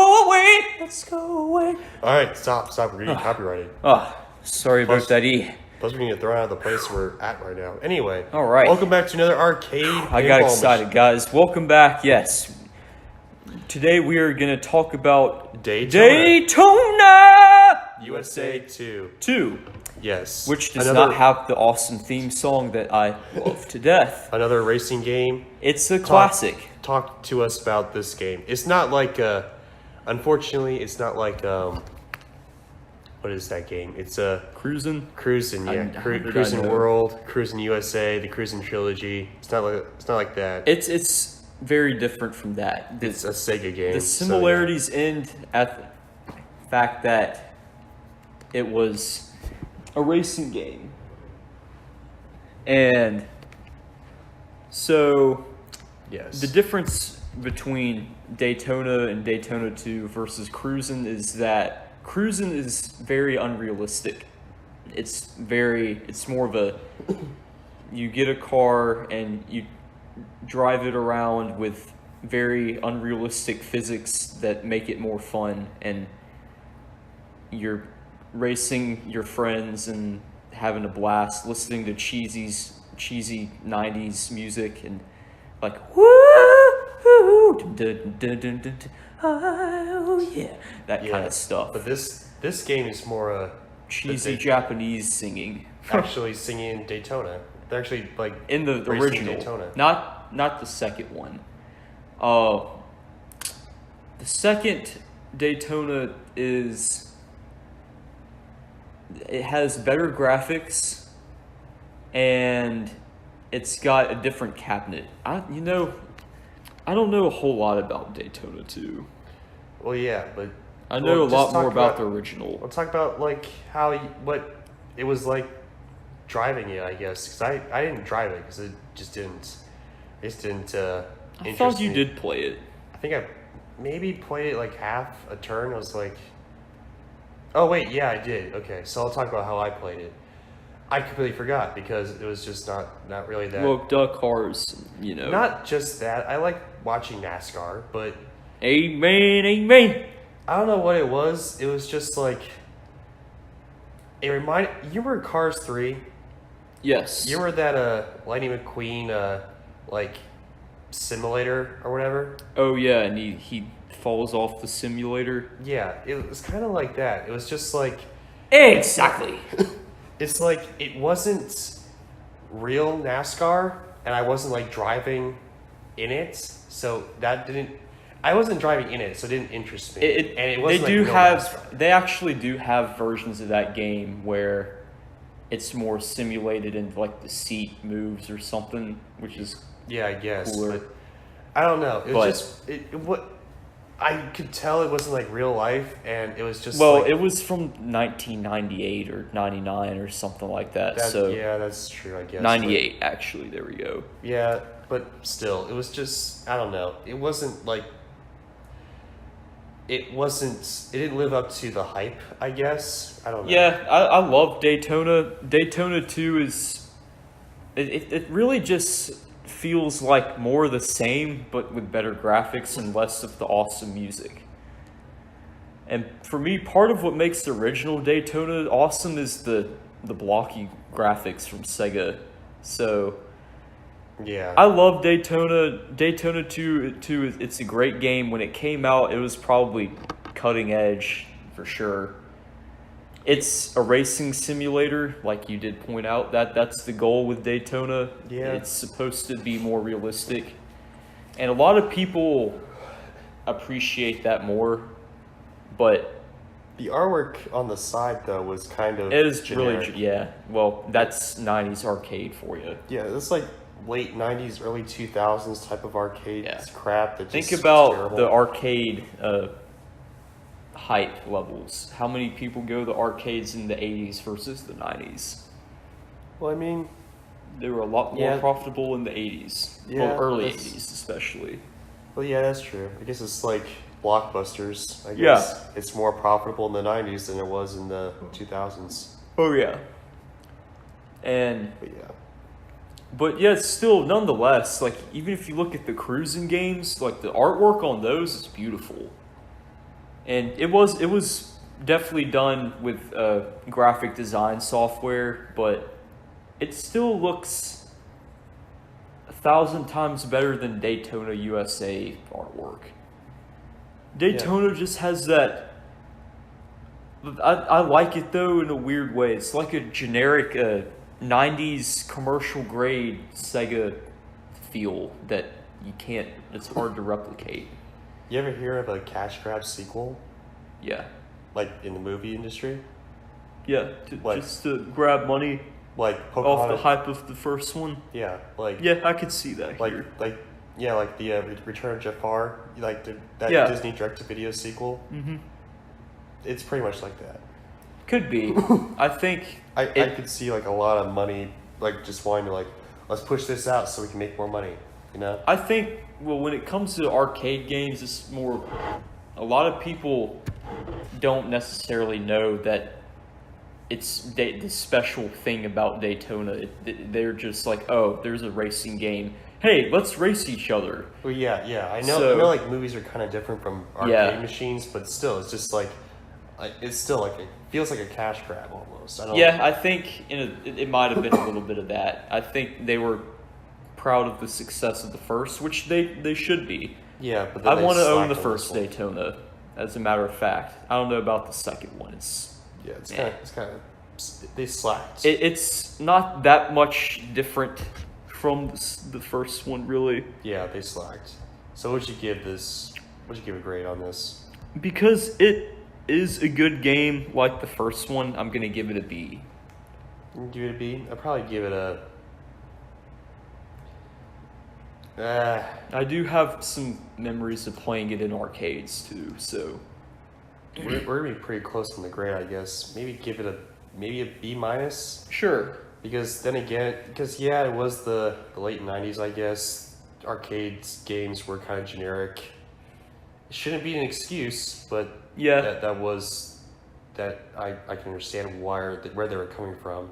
go away. Let's go away. All right, stop. We're getting copyrighted. Sorry about that, Plus, we're going to get thrown out of the place we're at right now. Anyway. All right. Welcome back to another arcade. I got excited, guys. Welcome back. Yes. Today we are going to talk about Daytona USA 2. 2. Yes. Which does not have the awesome theme song that I love to death. Another racing game. It's a classic. Talk to us about this game. It's not like, unfortunately, it's not like, what is that game? It's Cruisin', yeah. Cruisin' World, Cruisin' USA, the Cruisin' Trilogy. It's not like that. It's very different from that. It's a Sega game. The similarities end at the fact that it was a racing game. And so yes. The difference between Daytona and Daytona 2 versus Cruisin' is that Cruisin' is very unrealistic. It's more of a, you get a car and you drive it around with very unrealistic physics that make it more fun, and you're racing your friends and having a blast, listening to cheesy 90s music and like, woo, dun, dun, dun, dun, oh yeah, that kind of stuff. But this game is more cheesy Japanese singing. Actually singing in Daytona. They're actually like in the original Daytona. Not the second one. The second Daytona it has better graphics and it's got a different cabinet. I don't know a whole lot about Daytona 2. Well, yeah, but I know a lot more about the original. We'll talk about like what it was like driving it, I guess, because I didn't drive it because it just didn't interest me. I thought you did play it. I think I maybe played it like half a turn. I was like, oh wait, yeah, I did. Okay, so I'll talk about how I played it. I completely forgot because it was just not really that. Well, duck cars, Not just that. I like watching NASCAR, but Amen. I don't know what it was. It was just like it reminded. You remember Cars 3? Yes. You remember that Lightning McQueen like simulator or whatever? Oh yeah, and he falls off the simulator. Yeah, it was kind of like that. It was just like exactly. It's like it wasn't real NASCAR, and I wasn't like driving in it, so that didn't. I wasn't driving in it, so it didn't interest me. And it wasn't they actually do have versions of that game where it's more simulated and like the seat moves or something, which is I guess. cooler. But I don't know. It was what I could tell it wasn't like real life, and it was just it was from 1998 or 99 or something like that. So yeah, that's true. I guess 98 actually. There we go. Yeah, but still, it was just I don't know. It wasn't like. It didn't live up to the hype, I guess. I don't know. Yeah, I love Daytona. Daytona 2 is... It really just feels like more of the same, but with better graphics and less of the awesome music. And for me, part of what makes the original Daytona awesome is the blocky graphics from Sega. So... yeah, I love Daytona. Daytona 2, it's a great game. When it came out, it was probably cutting edge for sure. It's a racing simulator, like you did point out. That's the goal with Daytona. Yeah. It's supposed to be more realistic. And a lot of people appreciate that more, but... the artwork on the side, though, was kind of it is generic. really... yeah, well, that's 90s arcade for you. Yeah, it's like late 90s, early 2000s type of arcade crap. That Think just about terrible. the arcade hype levels. How many people go to arcades in the 80s versus the 90s? Well, I mean... they were a lot more profitable in the 80s. Yeah, well, early 80s especially. Well, yeah, that's true. I guess it's like blockbusters. I guess it's more profitable in the 90s than it was in the 2000s. Oh, yeah. And... but yeah. But yeah, still, nonetheless, like, even if you look at the cruising games, like, the artwork on those is beautiful. And it was definitely done with graphic design software, but it still looks 1,000 times better than Daytona USA artwork. Daytona just has that. I like it though in a weird way. It's like a generic 90s commercial grade Sega feel that it's hard to replicate. You ever hear of a cash grab sequel? Yeah. Like in the movie industry? Yeah, just to grab money like off the hype of the first one. Yeah, like yeah, I could see that here. Like the Return of Jafar, like that Disney direct-to-video sequel. Mm-hmm. It's pretty much like that. Could be. I think I could see like a lot of money, like just wanting to like, let's push this out so we can make more money. You know? I think when it comes to arcade games, it's more. A lot of people don't necessarily know that it's the special thing about Daytona. They're just like, oh, there's a racing game. Hey, let's race each other. Well, yeah. I know like movies are kind of different from arcade machines, but still, it's just like, it's still like it feels like a cash grab almost. I think it might have been a little bit of that. I think they were proud of the success of the first, which they should be. Yeah, but I want to own the first Daytona. As a matter of fact, I don't know about the second one. It's kind of they slacked. It's not that much different from the first one, really. Yeah, they slacked. So would you give a grade on this? Because it is a good game like the first one, I'm gonna give it a B. Give it a B? I'd probably give it a. I do have some memories of playing it in arcades too, so we're gonna be pretty close on the grade, I guess. Maybe give it a B minus. Sure. Because then again, it was the late 90s, I guess. Arcades games were kind of generic. It shouldn't be an excuse, but yeah, that I can understand where they were coming from.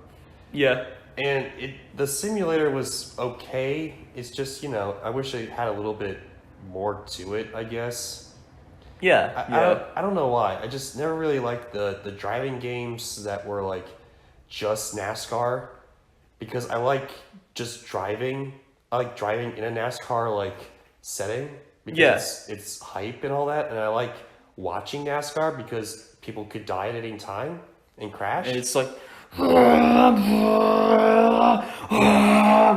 Yeah. And the simulator was okay. It's just, I wish it had a little bit more to it, I guess. Yeah. I don't know why. I just never really liked the driving games that were like just NASCAR, because I like just driving. I like driving in a NASCAR like setting because it's hype and all that, and I like watching NASCAR because people could die at any time and crash. And it's like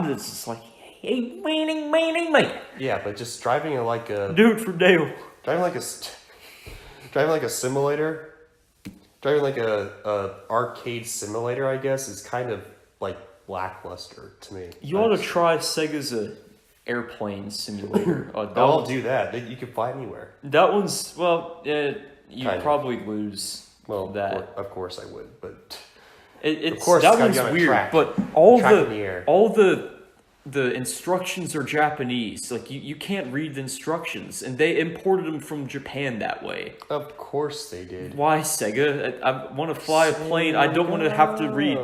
it's just like, hey, meaning. Yeah, but just driving like a dude for Dale. Driving like a simulator, driving like a arcade simulator, I guess, is kind of like lackluster to me. You ought to try Sega's airplane simulator. I'll do that. You can fly anywhere. That one's you'd probably lose. Well, that of course I would, but of course that one's weird. Track. But all the instructions are Japanese. Like you can't read the instructions, and they imported them from Japan that way. Of course they did. Why, Sega? I want to fly a plane. I don't want to have to read. Hey,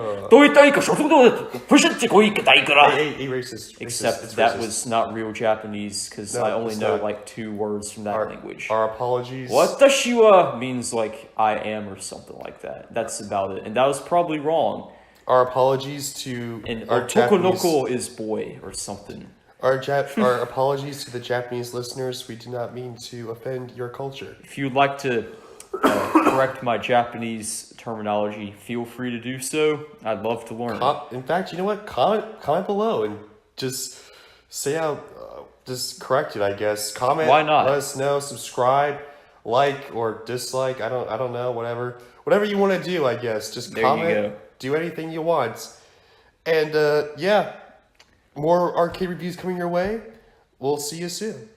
racist. Except that was not real Japanese, because I only know like 2 words from that language. Our apologies. Watashi wa means like I am or something like that. That's about it, and that was probably wrong. Our apologies to our Tokonoko is boy or something. Our apologies to the Japanese listeners. We do not mean to offend your culture. If you'd like to correct my Japanese terminology, feel free to do so. I'd love to learn. In fact, you know what? Comment below and just say how. Just correct it, I guess. Comment. Why not? Let us know. Subscribe, like or dislike. I don't know. Whatever you want to do, I guess. Just comment. There you go. Do anything you want. And more arcade reviews coming your way. We'll see you soon.